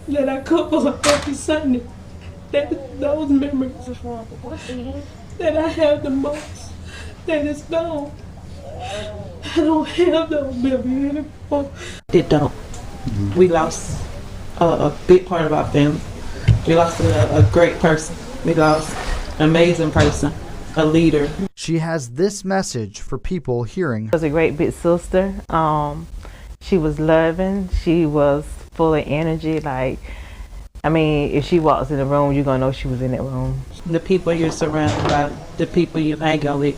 that I cook for her every Sunday. Those memories that I have the most, that is gone. I don't have those memories anymore. It don't. We lost a big part of our family. We lost a great person. We lost an amazing person, a leader. She has this message for people hearing. She was a great big sister. She was loving. She was full of energy. If she walks in the room, you're going to know she was in that room. The people you're surrounded by, the people you hang out with,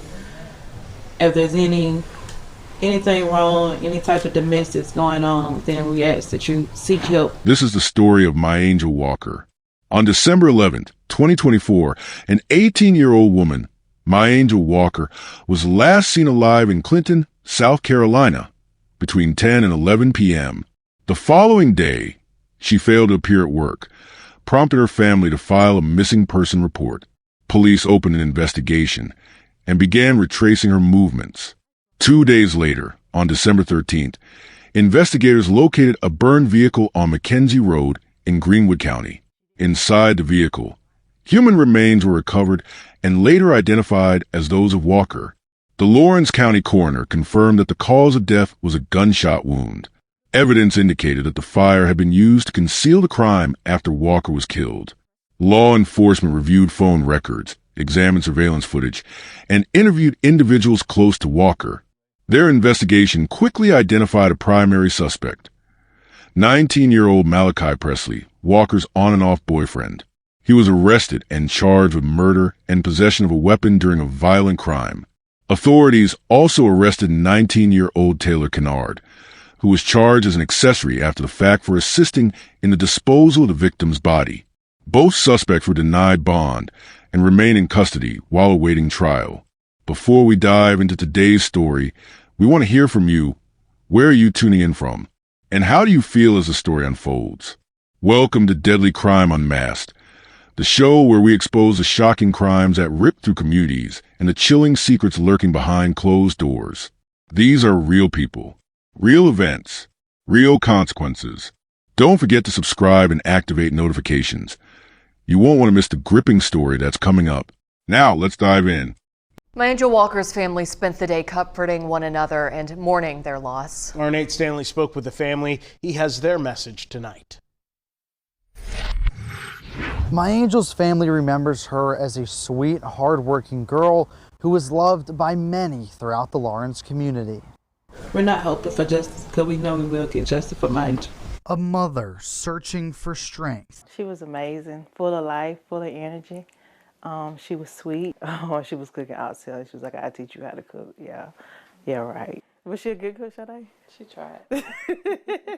if there's anything wrong, any type of domestics going on, then we ask that you seek help. This is the story of My Angel Walker. On December 11th, 2024, an 18-year-old woman, My Angel Walker, was last seen alive in Clinton, South Carolina, between 10 and 11 p.m. The following day, she failed to appear at work, prompted her family to file a missing person report. Police opened an investigation and began retracing her movements. 2 days later, on December 13th, investigators located a burned vehicle on Mackenzie Road in Greenwood County. Inside the vehicle, human remains were recovered and later identified as those of Walker. The Lawrence County coroner confirmed that the cause of death was a gunshot wound. Evidence indicated that the fire had been used to conceal the crime after Walker was killed. Law enforcement reviewed phone records, examined surveillance footage, and interviewed individuals close to Walker. Their investigation quickly identified a primary suspect, 19-year-old Malachi Presley, Walker's on-and-off boyfriend. He was arrested and charged with murder and possession of a weapon during a violent crime. Authorities also arrested 19-year-old Taylor Kennard, who was charged as an accessory after the fact for assisting in the disposal of the victim's body. Both suspects were denied bond and remain in custody while awaiting trial. Before we dive into today's story, we want to hear from you. Where are you tuning in from? And how do you feel as the story unfolds? Welcome to Deadly Crime Unmasked, the show where we expose the shocking crimes that rip through communities and the chilling secrets lurking behind closed doors. These are real people, real events, real consequences. Don't forget to subscribe and activate notifications. You won't want to miss the gripping story that's coming up. Now, let's dive in. My Angel Walker's family spent the day comforting one another and mourning their loss. Our Nate Stanley spoke with the family. He has their message tonight. My Angel's family remembers her as a sweet, hardworking girl who was loved by many throughout the Lawrence community. We're not hoping for justice because we know we will get justice for my Angel. A mother searching for strength. She was amazing, full of life, full of energy. She was sweet. She was cooking outside. She was like, I'll teach you how to cook. Yeah, right. Was she a good cook, Sade? She tried.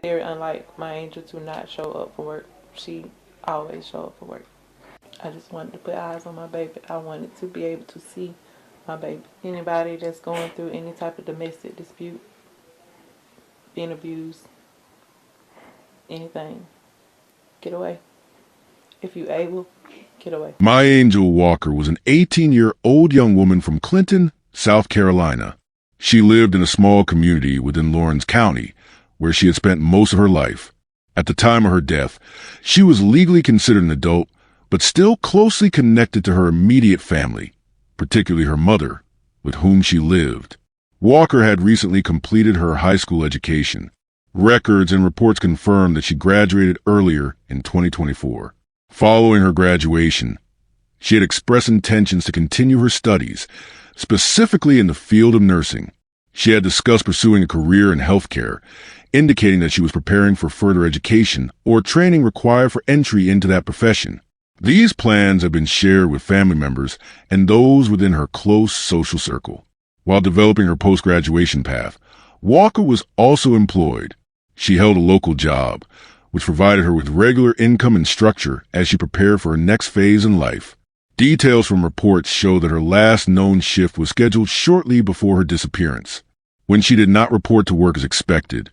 Very unlike My Angel to not show up for work. She always show up for work. I just wanted to put eyes on my baby. I wanted to be able to see my baby. Anybody that's going through any type of domestic dispute, being abused, anything, get away. If you able, get away. My Angel Walker was an 18-year-old young woman from Clinton, South Carolina. She lived in a small community within Lawrence County, where she had spent most of her life. At the time of her death, she was legally considered an adult, but still closely connected to her immediate family, particularly her mother, with whom she lived. Walker had recently completed her high school education. Records and reports confirmed that she graduated earlier in 2024. Following her graduation, she had expressed intentions to continue her studies, specifically in the field of nursing. She had discussed pursuing a career in healthcare, indicating that she was preparing for further education or training required for entry into that profession. These plans have been shared with family members and those within her close social circle. While developing her post-graduation path, Walker was also employed. She held a local job, which provided her with regular income and structure as she prepared for her next phase in life. Details from reports show that her last known shift was scheduled shortly before her disappearance. When she did not report to work as expected,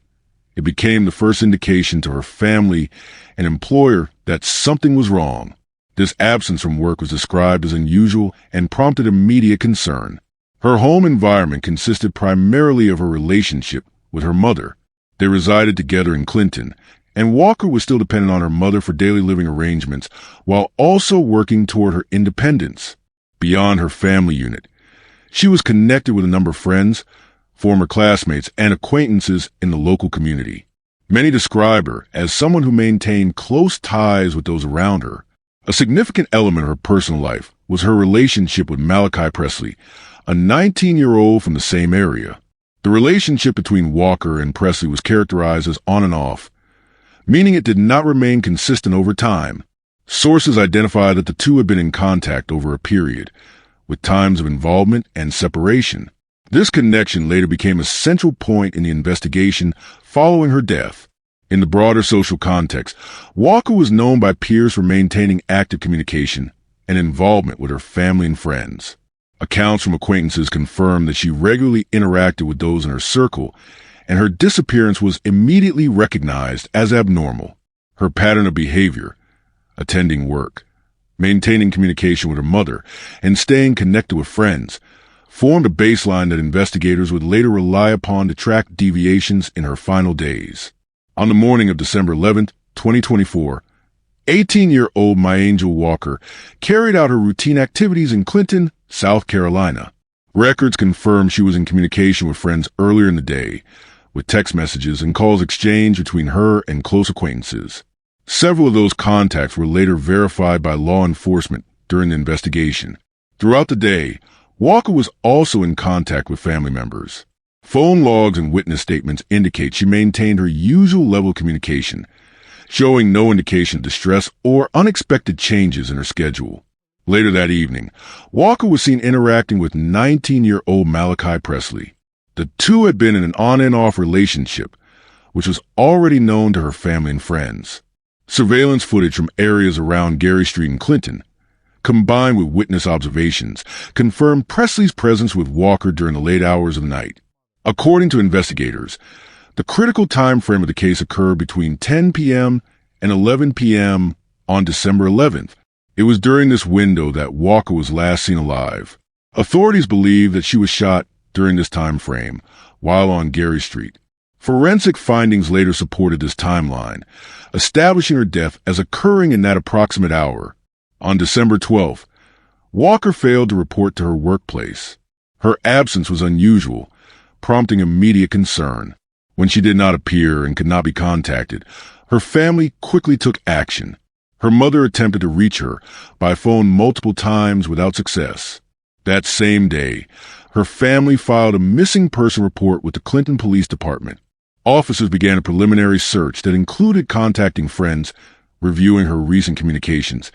it became the first indication to her family and employer that something was wrong. This absence from work was described as unusual and prompted immediate concern. Her home environment consisted primarily of her relationship with her mother. They resided together in Clinton and Walker was still dependent on her mother for daily living arrangements while also working toward her independence. Beyond her family unit, she was connected with a number of friends, former classmates, and acquaintances in the local community. Many describe her as someone who maintained close ties with those around her. A significant element of her personal life was her relationship with Malachi Presley, a 19-year-old from the same area. The relationship between Walker and Presley was characterized as on and off, meaning it did not remain consistent over time. Sources identify that the two had been in contact over a period, with times of involvement and separation. This connection later became a central point in the investigation following her death. In the broader social context, Walker was known by peers for maintaining active communication and involvement with her family and friends. Accounts from acquaintances confirmed that she regularly interacted with those in her circle, and her disappearance was immediately recognized as abnormal. Her pattern of behavior, attending work, maintaining communication with her mother, and staying connected with friends, formed a baseline that investigators would later rely upon to track deviations in her final days. On the morning of December 11, 2024, 18-year-old My Angel Walker carried out her routine activities in Clinton, South Carolina. Records confirm she was in communication with friends earlier in the day, with text messages and calls exchanged between her and close acquaintances. Several of those contacts were later verified by law enforcement during the investigation. Throughout the day, Walker was also in contact with family members. Phone logs and witness statements indicate she maintained her usual level of communication, showing no indication of distress or unexpected changes in her schedule. Later that evening, Walker was seen interacting with 19-year-old Malachi Presley. The two had been in an on and off relationship, which was already known to her family and friends. Surveillance footage from areas around Gary Street in Clinton, combined with witness observations, confirmed Presley's presence with Walker during the late hours of the night. According to investigators, the critical time frame of the case occurred between 10 p.m. and 11 p.m. on December 11th. It was during this window that Walker was last seen alive. Authorities believe that she was shot during this time frame while on Gary Street. Forensic findings later supported this timeline, establishing her death as occurring in that approximate hour. On December 12th, Walker failed to report to her workplace. Her absence was unusual, prompting immediate concern. When she did not appear and could not be contacted, her family quickly took action. Her mother attempted to reach her by phone multiple times without success. That same day, her family filed a missing person report with the Clinton Police Department. Officers began a preliminary search that included contacting friends, reviewing her recent communications,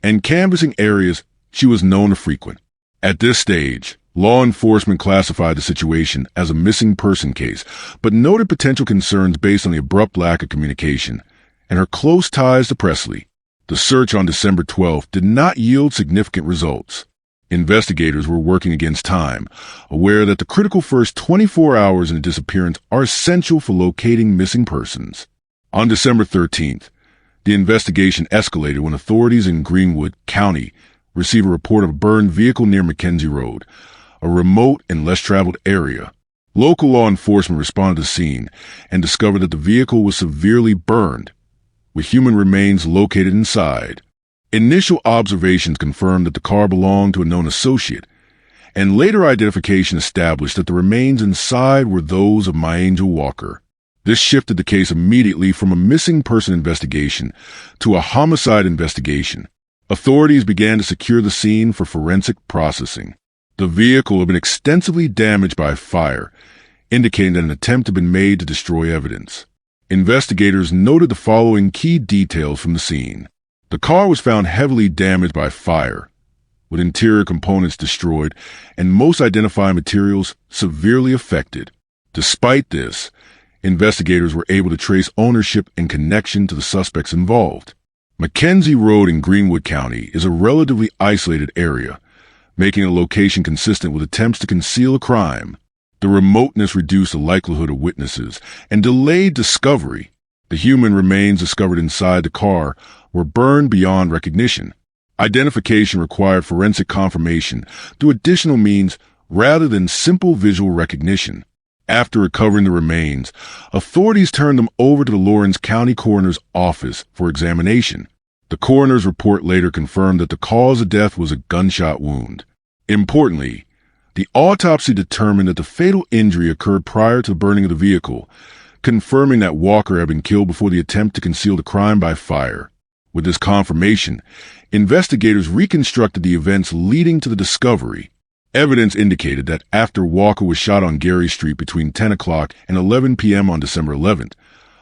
and canvassing areas she was known to frequent. At this stage, law enforcement classified the situation as a missing person case, but noted potential concerns based on the abrupt lack of communication and her close ties to Presley. The search on December 12th did not yield significant results. Investigators were working against time, aware that the critical first 24 hours in a disappearance are essential for locating missing persons. On December 13th, the investigation escalated when authorities in Greenwood County received a report of a burned vehicle near Mackenzie Road, a remote and less traveled area. Local law enforcement responded to the scene and discovered that the vehicle was severely burned, with human remains located inside. Initial observations confirmed that the car belonged to a known associate, and later identification established that the remains inside were those of My Angel Walker. This shifted the case immediately from a missing person investigation to a homicide investigation. Authorities began to secure the scene for forensic processing. The vehicle had been extensively damaged by fire, indicating that an attempt had been made to destroy evidence. Investigators noted the following key details from the scene. The car was found heavily damaged by fire, with interior components destroyed and most identifying materials severely affected. Despite this, investigators were able to trace ownership and connection to the suspects involved. Mackenzie Road in Greenwood County is a relatively isolated area, making a location consistent with attempts to conceal a crime. The remoteness reduced the likelihood of witnesses and delayed discovery. The human remains discovered inside the car were burned beyond recognition. Identification required forensic confirmation through additional means rather than simple visual recognition. After recovering the remains, authorities turned them over to the Lawrence County Coroner's Office for examination. The coroner's report later confirmed that the cause of death was a gunshot wound. Importantly, the autopsy determined that the fatal injury occurred prior to the burning of the vehicle, confirming that Walker had been killed before the attempt to conceal the crime by fire. With this confirmation, investigators reconstructed the events leading to the discovery. Evidence indicated that after Walker was shot on Gary Street between 10 o'clock and 11 p.m. on December 11th,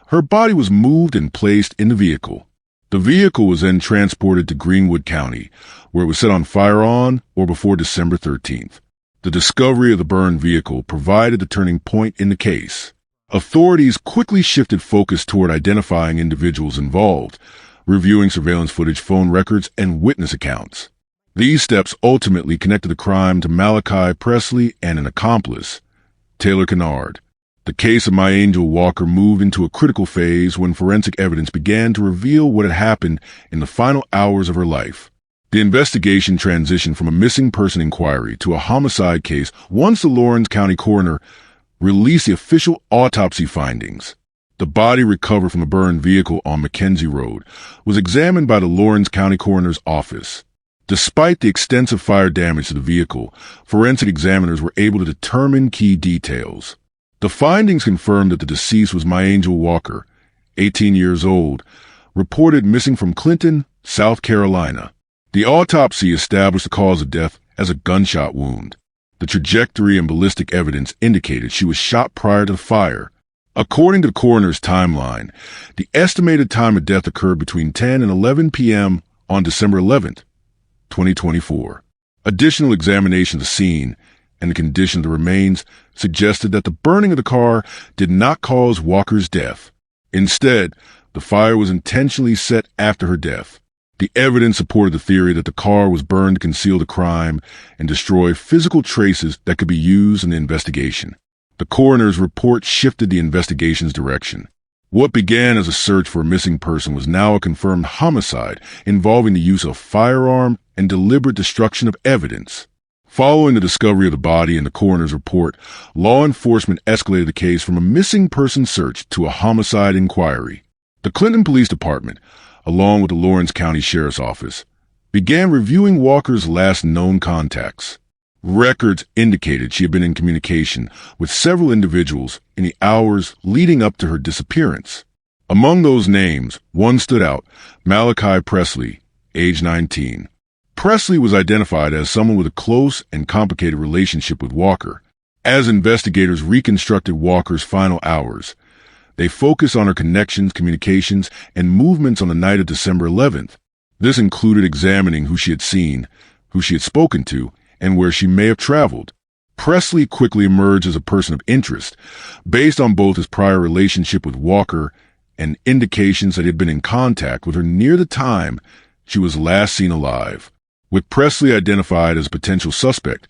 her body was moved and placed in the vehicle. The vehicle was then transported to Greenwood County, where it was set on fire on or before December 13th. The discovery of the burned vehicle provided the turning point in the case. Authorities quickly shifted focus toward identifying individuals involved, reviewing surveillance footage, phone records, and witness accounts. These steps ultimately connected the crime to Malachi Presley and an accomplice, Taylor Kennard. The case of My Angel Walker moved into a critical phase when forensic evidence began to reveal what had happened in the final hours of her life. The investigation transitioned from a missing person inquiry to a homicide case once the Lawrence County coroner released the official autopsy findings. The body recovered from a burned vehicle on Mackenzie Road was examined by the Lawrence County Coroner's Office. Despite the extensive fire damage to the vehicle, forensic examiners were able to determine key details. The findings confirmed that the deceased was My Angel Walker, 18 years old, reported missing from Clinton, South Carolina. The autopsy established the cause of death as a gunshot wound. The trajectory and ballistic evidence indicated she was shot prior to the fire. According to the coroner's timeline, the estimated time of death occurred between 10 and 11 p.m. on December 11th, 2024. Additional examination of the scene and the condition of the remains suggested that the burning of the car did not cause Walker's death. Instead, the fire was intentionally set after her death. The evidence supported the theory that the car was burned to conceal the crime and destroy physical traces that could be used in the investigation. The coroner's report shifted the investigation's direction. What began as a search for a missing person was now a confirmed homicide involving the use of a firearm and deliberate destruction of evidence. Following the discovery of the body in the coroner's report, law enforcement escalated the case from a missing person search to a homicide inquiry. The Clinton Police Department, along with the Lawrence County Sheriff's Office, began reviewing Walker's last known contacts. Records indicated she had been in communication with several individuals in the hours leading up to her disappearance. Among those names, one stood out, Malachi Presley, age 19. Presley was identified as someone with a close and complicated relationship with Walker. As investigators reconstructed Walker's final hours, they focused on her connections, communications, and movements on the night of December 11th. This included examining who she had seen, who she had spoken to, and where she may have traveled. Presley quickly emerged as a person of interest, based on both his prior relationship with Walker and indications that he had been in contact with her near the time she was last seen alive. With Presley identified as a potential suspect,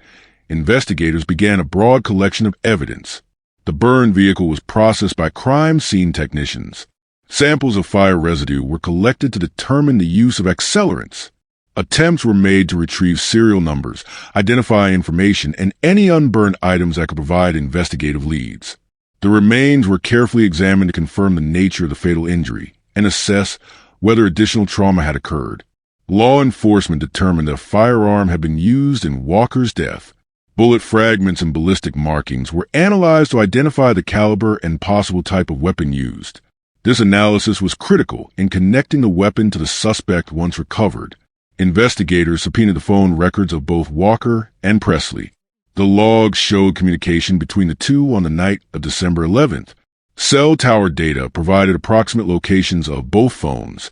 investigators began a broad collection of evidence. The burned vehicle was processed by crime scene technicians. Samples of fire residue were collected to determine the use of accelerants. Attempts were made to retrieve serial numbers, identify information, and any unburned items that could provide investigative leads. The remains were carefully examined to confirm the nature of the fatal injury and assess whether additional trauma had occurred. Law enforcement determined that a firearm had been used in Walker's death. Bullet fragments and ballistic markings were analyzed to identify the caliber and possible type of weapon used. This analysis was critical in connecting the weapon to the suspect once recovered. Investigators subpoenaed the phone records of both Walker and Presley. The logs showed communication between the two on the night of December 11th. Cell tower data provided approximate locations of both phones,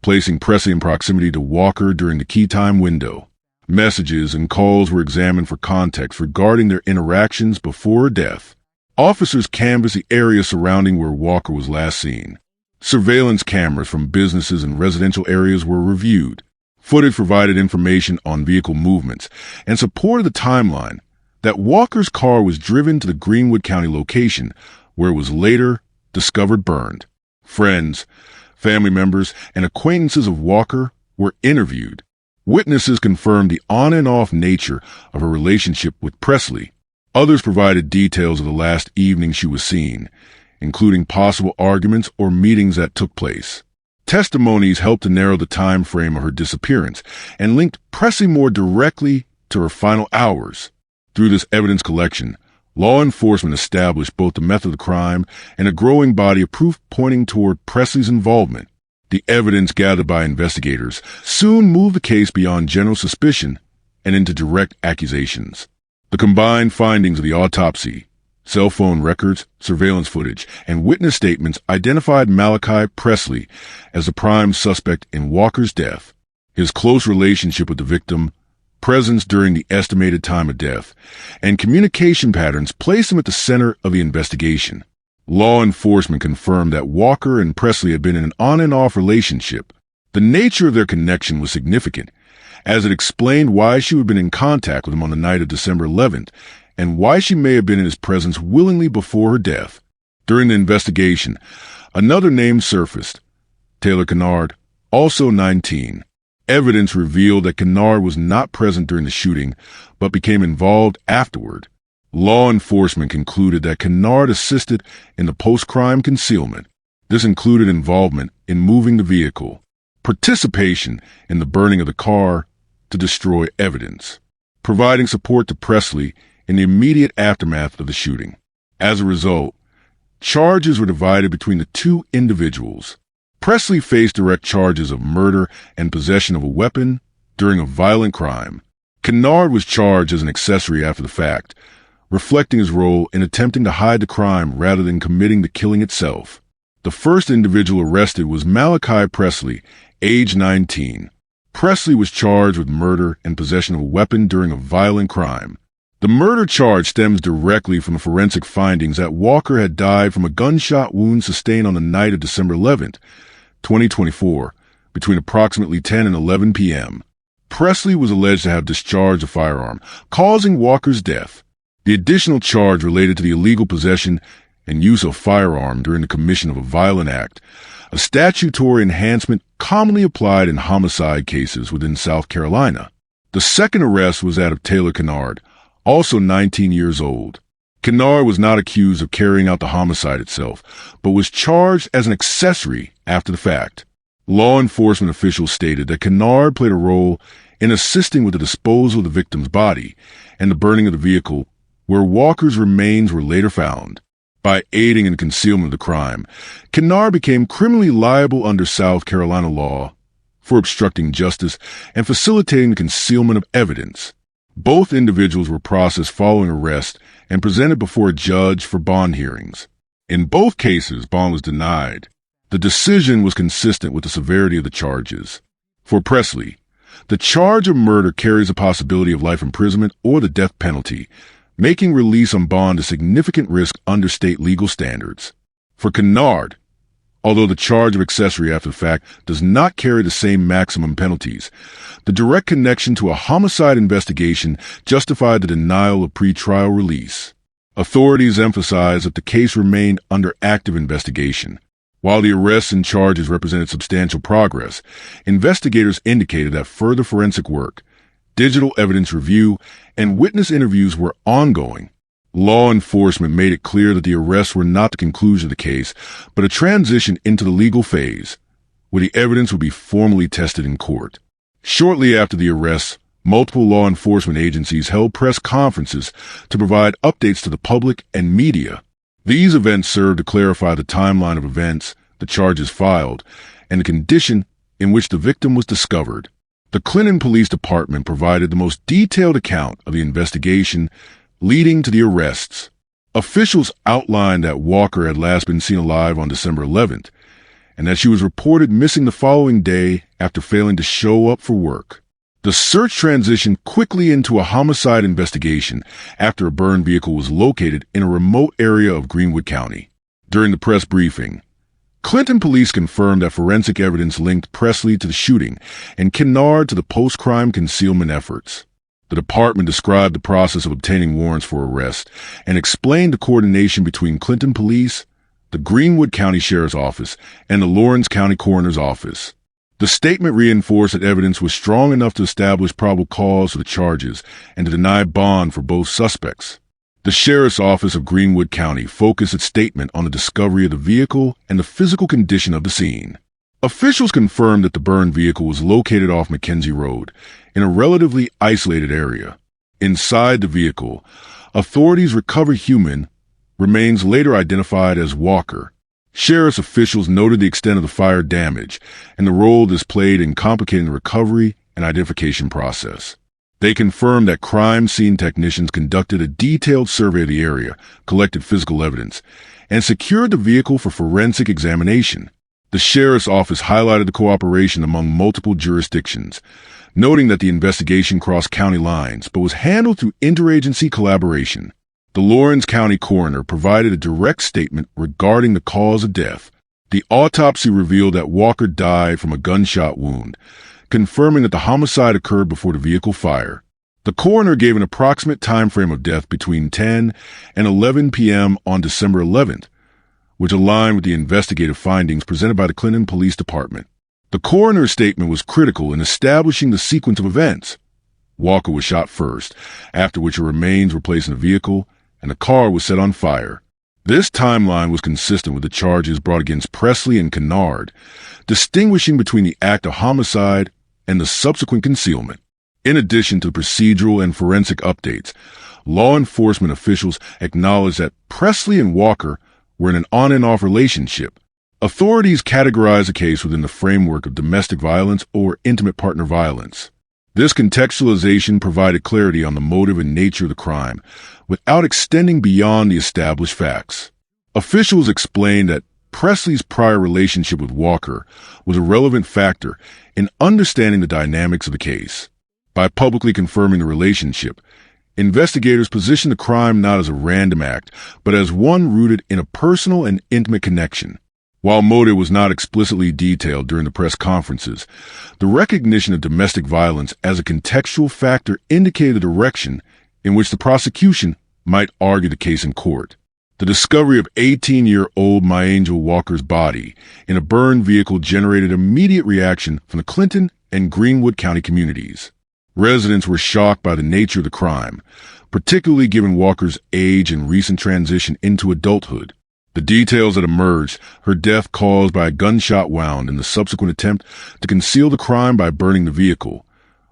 placing Presley in proximity to Walker during the key time window. Messages and calls were examined for context regarding their interactions before her death. Officers canvassed the area surrounding where Walker was last seen. Surveillance cameras from businesses and residential areas were reviewed. Footage provided information on vehicle movements and supported the timeline that Walker's car was driven to the Greenwood County location, where it was later discovered burned. Friends, family members, and acquaintances of Walker were interviewed. Witnesses confirmed the on and off nature of her relationship with Presley. Others provided details of the last evening she was seen, including possible arguments or meetings that took place. Testimonies helped to narrow the time frame of her disappearance and linked Presley more directly to her final hours. Through this evidence collection, law enforcement established both the method of the crime and a growing body of proof pointing toward Presley's involvement. The evidence gathered by investigators soon moved the case beyond general suspicion and into direct accusations. The combined findings of the autopsy, cell phone records, surveillance footage, and witness statements identified Malachi Presley as the prime suspect in Walker's death. His close relationship with the victim, presence during the estimated time of death, and communication patterns placed him at the center of the investigation. Law enforcement confirmed that Walker and Presley had been in an on and off relationship. The nature of their connection was significant, as it explained why she would have been in contact with him on the night of December 11th, and why she may have been in his presence willingly before her death. During the investigation, another name surfaced, Taylor Kennard, also 19. Evidence revealed that Kennard was not present during the shooting, but became involved afterward. Law enforcement concluded that Kennard assisted in the post-crime concealment. This included involvement in moving the vehicle, participation in the burning of the car to destroy evidence, providing support to Presley in the immediate aftermath of the shooting. As a result, charges were divided between the two individuals. Presley faced direct charges of murder and possession of a weapon during a violent crime. Kennard was charged as an accessory after the fact, reflecting his role in attempting to hide the crime rather than committing the killing itself. The first individual arrested was Malachi Presley, age 19. Presley was charged with murder and possession of a weapon during a violent crime. The murder charge stems directly from the forensic findings that Walker had died from a gunshot wound sustained on the night of December 11th, 2024, between approximately 10 and 11 p.m. Presley was alleged to have discharged a firearm, causing Walker's death. The additional charge related to the illegal possession and use of a firearm during the commission of a violent act, a statutory enhancement commonly applied in homicide cases within South Carolina. The second arrest was that of Taylor Kennard, also 19 years old. Kennard was not accused of carrying out the homicide itself, but was charged as an accessory after the fact. Law enforcement officials stated that Kennard played a role in assisting with the disposal of the victim's body and the burning of the vehicle where Walker's remains were later found. By aiding in concealment of the crime, Kennard became criminally liable under South Carolina law for obstructing justice and facilitating the concealment of evidence. Both individuals were processed following arrest and presented before a judge for bond hearings. In both cases, bond was denied. The decision was consistent with the severity of the charges. For Presley, the charge of murder carries a possibility of life imprisonment or the death penalty, making release on bond a significant risk under state legal standards. For Kennard, although the charge of accessory after the fact does not carry the same maximum penalties, the direct connection to a homicide investigation justified the denial of pretrial release. Authorities emphasized that the case remained under active investigation. While the arrests and charges represented substantial progress, investigators indicated that further forensic work, digital evidence review, and witness interviews were ongoing. Law enforcement made it clear that the arrests were not the conclusion of the case, but a transition into the legal phase, where the evidence would be formally tested in court. Shortly after the arrests, multiple law enforcement agencies held press conferences to provide updates to the public and media. These events served to clarify the timeline of events, the charges filed, and the condition in which the victim was discovered. The Clinton Police Department provided the most detailed account of the investigation leading to the arrests. Officials outlined that Walker had last been seen alive on December 11th, and that she was reported missing the following day after failing to show up for work. The search transitioned quickly into a homicide investigation after a burned vehicle was located in a remote area of Greenwood County. During the press briefing, Clinton police confirmed that forensic evidence linked Presley to the shooting and Kennard to the post-crime concealment efforts. The department described the process of obtaining warrants for arrest and explained the coordination between Clinton Police, the Greenwood County Sheriff's Office, and the Lawrence County Coroner's Office. The statement reinforced that evidence was strong enough to establish probable cause for the charges and to deny bond for both suspects. The Sheriff's Office of Greenwood County focused its statement on the discovery of the vehicle and the physical condition of the scene. Officials confirmed that the burned vehicle was located off Mackenzie Road, in a relatively isolated area. Inside the vehicle, authorities recovered human remains later identified as Walker. Sheriff's officials noted the extent of the fire damage and the role this played in complicating the recovery and identification process. They confirmed that crime scene technicians conducted a detailed survey of the area, collected physical evidence, and secured the vehicle for forensic examination. The Sheriff's Office highlighted the cooperation among multiple jurisdictions, noting that the investigation crossed county lines but was handled through interagency collaboration. The Lawrence County coroner provided a direct statement regarding the cause of death. The autopsy revealed that Walker died from a gunshot wound, confirming that the homicide occurred before the vehicle fire. The coroner gave an approximate time frame of death between 10 and 11 p.m. on December 11th, which aligned with the investigative findings presented by the Clinton Police Department. The coroner's statement was critical in establishing the sequence of events. Walker was shot first, after which her remains were placed in a vehicle, and the car was set on fire. This timeline was consistent with the charges brought against Presley and Kennard, distinguishing between the act of homicide and the subsequent concealment. In addition to procedural and forensic updates, law enforcement officials acknowledged that Presley and Walker were in an on and off relationship. Authorities categorized the case within the framework of domestic violence or intimate partner violence. This contextualization provided clarity on the motive and nature of the crime, without extending beyond the established facts. Officials explained that Presley's prior relationship with Walker was a relevant factor in understanding the dynamics of the case. By publicly confirming the relationship, investigators positioned the crime not as a random act, but as one rooted in a personal and intimate connection. While motive was not explicitly detailed during the press conferences, the recognition of domestic violence as a contextual factor indicated the direction in which the prosecution might argue the case in court. The discovery of 18-year-old My Angel Walker's body in a burned vehicle generated immediate reaction from the Clinton and Greenwood County communities. Residents were shocked by the nature of the crime, particularly given Walker's age and recent transition into adulthood. The details that emerged, her death caused by a gunshot wound and the subsequent attempt to conceal the crime by burning the vehicle,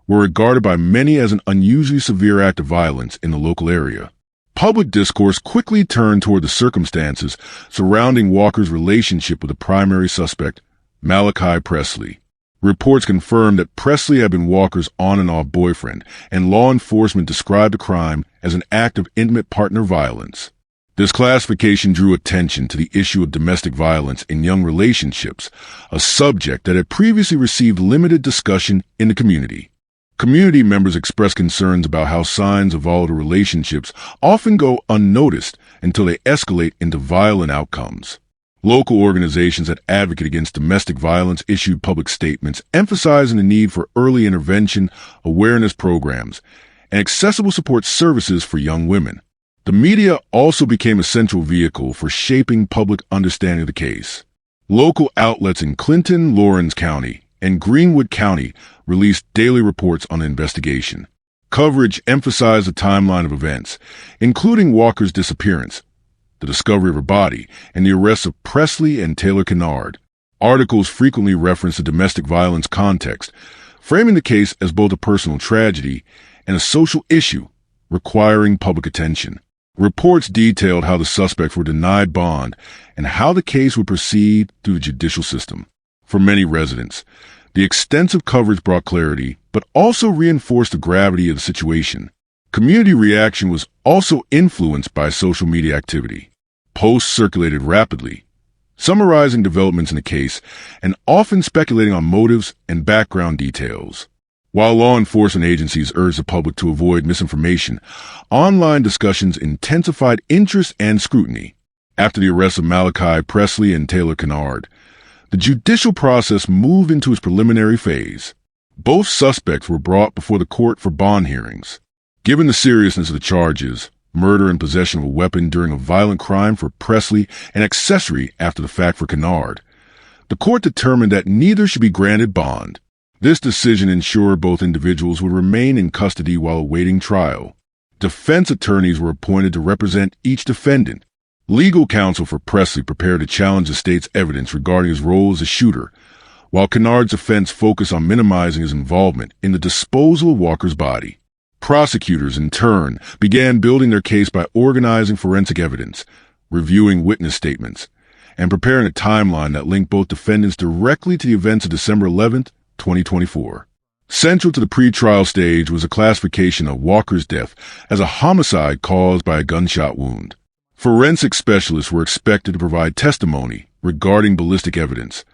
were regarded by many as an unusually severe act of violence in the local area. Public discourse quickly turned toward the circumstances surrounding Walker's relationship with the primary suspect, Malachi Presley. Reports confirmed that Presley had been Walker's on and off boyfriend, and law enforcement described the crime as an act of intimate partner violence. This classification drew attention to the issue of domestic violence in young relationships, a subject that had previously received limited discussion in the community. Community members expressed concerns about how signs of volatile relationships often go unnoticed until they escalate into violent outcomes. Local organizations that advocate against domestic violence issued public statements emphasizing the need for early intervention, awareness programs, and accessible support services for young women. The media also became a central vehicle for shaping public understanding of the case. Local outlets in Clinton, Lawrence County, and Greenwood County released daily reports on the investigation. Coverage emphasized the timeline of events, including Walker's disappearance, the discovery of her body, and the arrests of Presley and Taylor Kennard. Articles frequently referenced the domestic violence context, framing the case as both a personal tragedy and a social issue requiring public attention. Reports detailed how the suspects were denied bond and how the case would proceed through the judicial system. For many residents, the extensive coverage brought clarity, but also reinforced the gravity of the situation. Community reaction was also influenced by social media activity. Posts circulated rapidly, summarizing developments in the case and often speculating on motives and background details. While law enforcement agencies urged the public to avoid misinformation, online discussions intensified interest and scrutiny. After the arrest of Malachi Presley and Taylor Kennard, the judicial process moved into its preliminary phase. Both suspects were brought before the court for bond hearings. Given the seriousness of the charges, murder and possession of a weapon during a violent crime for Presley and accessory after the fact for Kennard, the court determined that neither should be granted bond. This decision ensured both individuals would remain in custody while awaiting trial. Defense attorneys were appointed to represent each defendant. Legal counsel for Presley prepared to challenge the state's evidence regarding his role as a shooter, while Kennard's defense focused on minimizing his involvement in the disposal of Walker's body. Prosecutors, in turn, began building their case by organizing forensic evidence, reviewing witness statements, and preparing a timeline that linked both defendants directly to the events of December 11, 2024. Central to the pre-trial stage was a classification of Walker's death as a homicide caused by a gunshot wound. Forensic specialists were expected to provide testimony regarding ballistic evidence,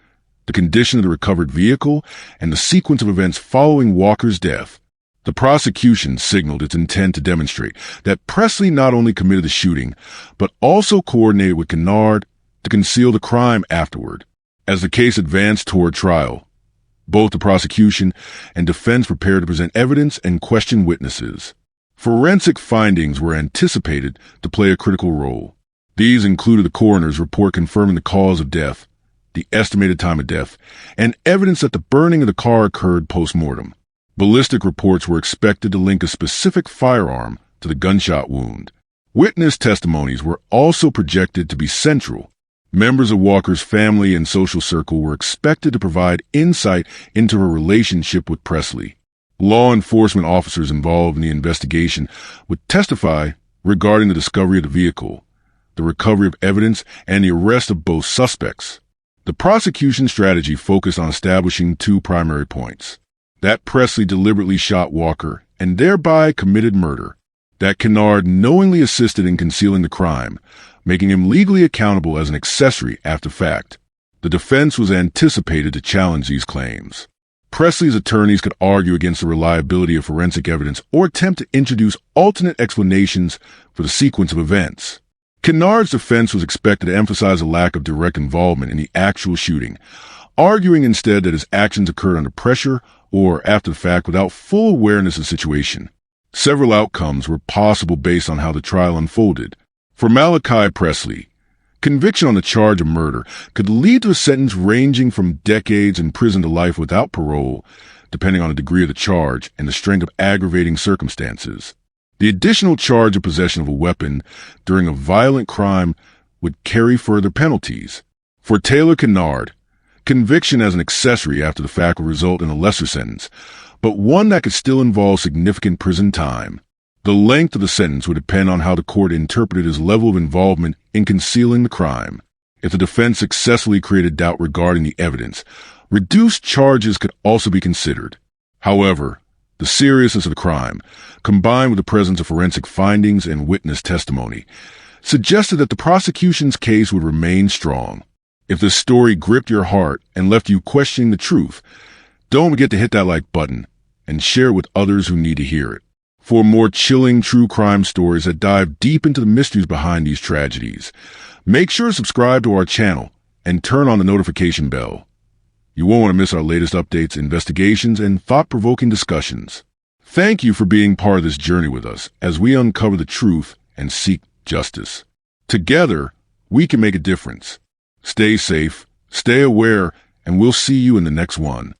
the condition of the recovered vehicle, and the sequence of events following Walker's death. The prosecution signaled its intent to demonstrate that Presley not only committed the shooting, but also coordinated with Kennard to conceal the crime afterward. As the case advanced toward trial, both the prosecution and defense prepared to present evidence and question witnesses. Forensic findings were anticipated to play a critical role. These included the coroner's report confirming the cause of death, the estimated time of death, and evidence that the burning of the car occurred post-mortem. Ballistic reports were expected to link a specific firearm to the gunshot wound. Witness testimonies were also projected to be central. Members of Walker's family and social circle were expected to provide insight into her relationship with Presley. Law enforcement officers involved in the investigation would testify regarding the discovery of the vehicle, the recovery of evidence, and the arrest of both suspects. The prosecution strategy focused on establishing two primary points: that Presley deliberately shot Walker and thereby committed murder, that Kennard knowingly assisted in concealing the crime, making him legally accountable as an accessory after fact. The defense was anticipated to challenge these claims. Presley's attorneys could argue against the reliability of forensic evidence or attempt to introduce alternate explanations for the sequence of events. Kennard's defense was expected to emphasize a lack of direct involvement in the actual shooting, arguing instead that his actions occurred under pressure or after the fact without full awareness of the situation. Several outcomes were possible based on how the trial unfolded. For Malachi Presley, conviction on the charge of murder could lead to a sentence ranging from decades in prison to life without parole, depending on the degree of the charge and the strength of aggravating circumstances. The additional charge of possession of a weapon during a violent crime would carry further penalties. For Taylor Kennard, conviction as an accessory after the fact would result in a lesser sentence, but one that could still involve significant prison time. The length of the sentence would depend on how the court interpreted his level of involvement in concealing the crime. If the defense successfully created doubt regarding the evidence, reduced charges could also be considered. However, the seriousness of the crime, combined with the presence of forensic findings and witness testimony, suggested that the prosecution's case would remain strong. If this story gripped your heart and left you questioning the truth, don't forget to hit that like button and share it with others who need to hear it. For more chilling true crime stories that dive deep into the mysteries behind these tragedies, make sure to subscribe to our channel and turn on the notification bell. You won't want to miss our latest updates, investigations, and thought-provoking discussions. Thank you for being part of this journey with us as we uncover the truth and seek justice. Together, we can make a difference. Stay safe, stay aware, and we'll see you in the next one.